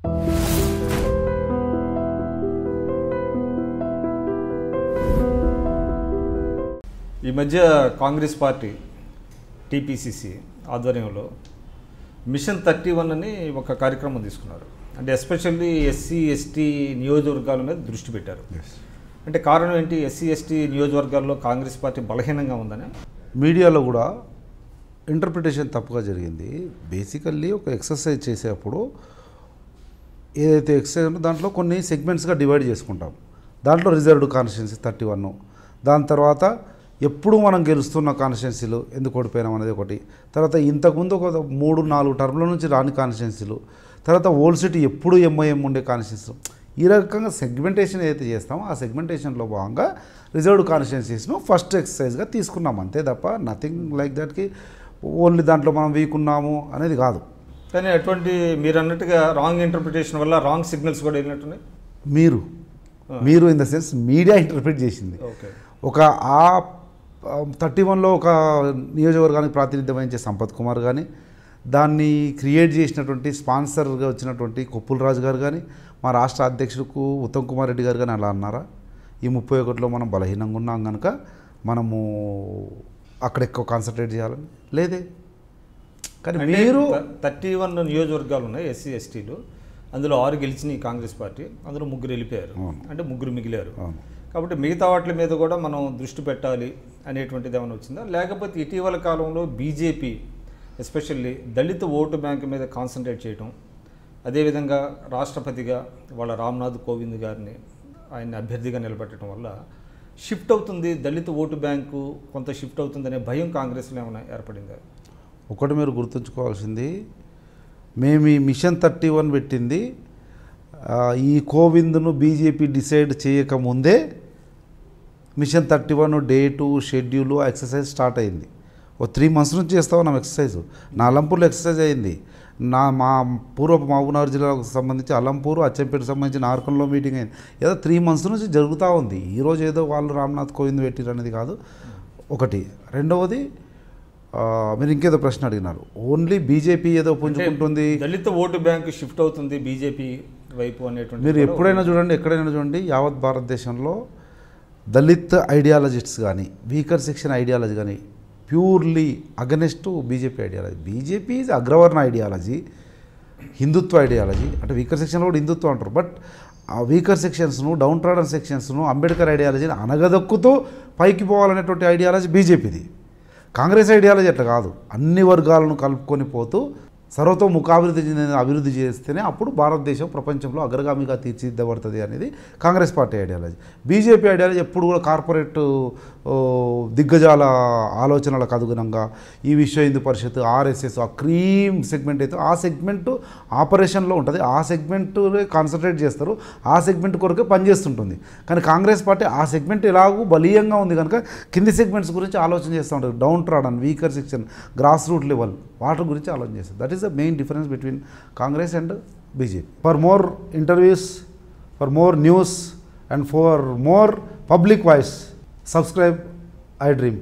ఈ మధ్య Congress party TPCC ఆధ్వర్యంలో మిషన్ 31 అని ఒక కార్యక్రమం తీసుకున్నారు. అంటే ఎస్పెషల్లీ ఎస్సీ ఎస్టీ నియోజకవర్గాల మీద దృష్టి పెట్టారు. అంటే కారణం ఏంటి? ఎస్సీ ఎస్టీ నియోజకవర్గాల్లో కాంగ్రెస్ పార్టీ బలహీనంగా ఉందని మీడియాలో కూడా ఇంటర్ప్రిటేషన్ తప్పుగా జరిగింది. బేసికల్లీ ఒక ఎక్సర్సైజ్ చేసేటప్పుడు ఏదైతే ఎక్సర్సైజ్ ఉందో దాంట్లో కొన్ని సెగ్మెంట్స్గా డివైడ్ చేసుకుంటాం. దాంట్లో రిజర్వ్డ్ కాన్స్టిట్యున్సీ 31, దాని తర్వాత ఎప్పుడు మనం గెలుస్తున్న కాన్స్టిట్యున్సీలు ఎందుకు ఓడిపోయినాం అనేది ఒకటి, తర్వాత ఇంతకుముందు ఒక 3-4 టర్మ్ల నుంచి రాని కాన్స్టిట్యున్సీలు, తర్వాత ఓల్డ్ సిటీ ఎప్పుడు ఎంఐఎం ఉండే కాన్స్టిట్యున్సీలు, ఈ రకంగా సెగ్మెంటేషన్ ఏదైతే చేస్తామో ఆ సెగ్మెంటేషన్లో భాగంగా రిజర్వ్డ్ కాన్స్టిట్యున్సీస్ను ఫస్ట్ ఎక్సర్సైజ్గా తీసుకున్నాం, అంతే తప్ప నథింగ్ లైక్ దట్కి ఓన్లీ దాంట్లో మనం వీక్ ఉన్నాము అనేది కాదు. కానీ అటువంటి మీరు అన్నట్టుగా రాంగ్ ఇంటర్ప్రిటేషన్ వల్ల రాంగ్ సిగ్నల్స్ కూడా వెళ్ళినట్టున్నాయి. మీరు in the sense media interpret చేసింది. ఒక ఆ 31లో ఒక నియోజకవర్గానికి ప్రాతినిధ్యం వహించే సంపత్ కుమార్ కానీ, దాన్ని క్రియేట్ చేసినటువంటి స్పాన్సర్గా వచ్చినటువంటి కొప్పుల రాజు గారు కానీ, మా రాష్ట్ర అధ్యక్షులకు ఉత్తమ్ కుమార్ రెడ్డి గారు కానీ అలా అన్నారా? ఈ 31లో మనం బలహీనంగా ఉన్నాం కనుక మనము అక్కడ ఎక్కువ కాన్సన్ట్రేట్ చేయాలని లేదే. కానీ మీరు 31 నియోజకవర్గాలు ఉన్నాయి ఎస్సీ ఎస్టీలు, అందులో 6 గెలిచినాయి కాంగ్రెస్ పార్టీ, అందులో 3 వెళ్ళిపోయారు, అంటే 3 మిగిలారు. కాబట్టి మిగతా వాటి మీద కూడా మనం దృష్టి పెట్టాలి అనేటువంటిది ఏమైనా వచ్చిందా? లేకపోతే ఇటీవల కాలంలో బీజేపీ ఎస్పెషల్లీ దళిత ఓటు బ్యాంకు మీద కాన్సన్ట్రేట్ చేయటం, అదేవిధంగా రాష్ట్రపతిగా వాళ్ళ రామ్నాథ్ కోవింద్ గారిని ఆయన్ని అభ్యర్థిగా నిలబెట్టడం వల్ల షిఫ్ట్ అవుతుంది, దళిత ఓటు బ్యాంకు కొంత షిఫ్ట్ అవుతుందనే భయం కాంగ్రెస్లో ఏమైనా ఏర్పడిందా? ఒకటి మీరు గుర్తుంచుకోవాల్సింది, మేము ఈ మిషన్ 31 పెట్టింది ఈ కోవింద్ను బీజేపీ డిసైడ్ చేయకముందే mission 31 date schedule exercise start అయింది. ఓ 3 months నుంచి చేస్తా ఉన్నాం ఎక్సర్సైజ్. నా అలంపూర్లో ఎక్సర్సైజ్ అయింది. మా పూర్వపు మహబూబ్నగర్ జిల్లాకు సంబంధించి అలంపూరు, అచ్చంపేటకు సంబంధించి నార్కన్లో మీటింగ్ అయింది. ఏదో 3 months నుంచి జరుగుతూ ఉంది. ఈరోజు ఏదో వాళ్ళు రామ్నాథ్ కోవింద్ పెట్టిరు అనేది కాదు ఒకటి. రెండవది మీరు ఇంకేదో ప్రశ్న అడిగినారు, ఓన్లీ బీజేపీ ఏదో పుంజుకుంటుంది, దళిత ఓటు బ్యాంకు షిఫ్ట్ అవుతుంది బీజేపీ వైపు అనేటువంటి. మీరు ఎప్పుడైనా చూడండి, ఎక్కడైనా చూడండి, యావత్ భారతదేశంలో దళిత్ ఐడియాలజిస్ట్స్ కానీ వీకర్ సెక్షన్ ఐడియాలజీ కానీ purely against BJP ideology. BJP is అగ్రవర్ణ ఐడియాలజీ, హిందుత్వ ఐడియాలజీ. అంటే వీకర్ సెక్షన్లో కూడా హిందుత్వం అంటారు, బట్ ఆ వీకర్ సెక్షన్స్ను, డౌన్ ట్రాడన్ సెక్షన్స్ను, అంబేద్కర్ ఐడియాలజీని అనగదొక్కుతూ పైకి పోవాలనేటువంటి ఐడియాలజీ బీజేపీది. కాంగ్రెస్ ఐడియాలజీ అట్లా కాదు, అన్ని వర్గాలను కలుపుకొని పోతూ సర్వతోముఖాభివృద్ధి అభివృద్ధి చేస్తేనే అప్పుడు భారతదేశం ప్రపంచంలో అగ్రగామిగా తీర్చిదిద్దబడుతుంది అనేది Congress party ideology. BJP ideology ఎప్పుడు కూడా కార్పొరేట్ దిగ్గజాల ఆలోచనలకు అనుగుణంగా ఈ విశ్వ హిందూ పరిషత్, ఆర్ఎస్ఎస్, ఆ క్రీమ్ సెగ్మెంట్ అయితే ఆ సెగ్మెంట్ ఆపరేషన్లో ఉంటుంది, ఆ సెగ్మెంట్ కాన్సన్ట్రేట్ చేస్తారు, ఆ సెగ్మెంట్ కొరకే పనిచేస్తుంటుంది. కానీ కాంగ్రెస్ పార్టీ ఆ సెగ్మెంట్ ఎలాగూ బలీయంగా ఉంది కనుక కింది సెగ్మెంట్స్ గురించి ఆలోచన చేస్తూ ఉంటుంది. Down trodden, weaker section, grass root level వాటి గురించి ఆలోచన చేస్తారు. That is the main difference between Congress and BJP. For more interviews, for more news and for more public voice, subscribe iDream.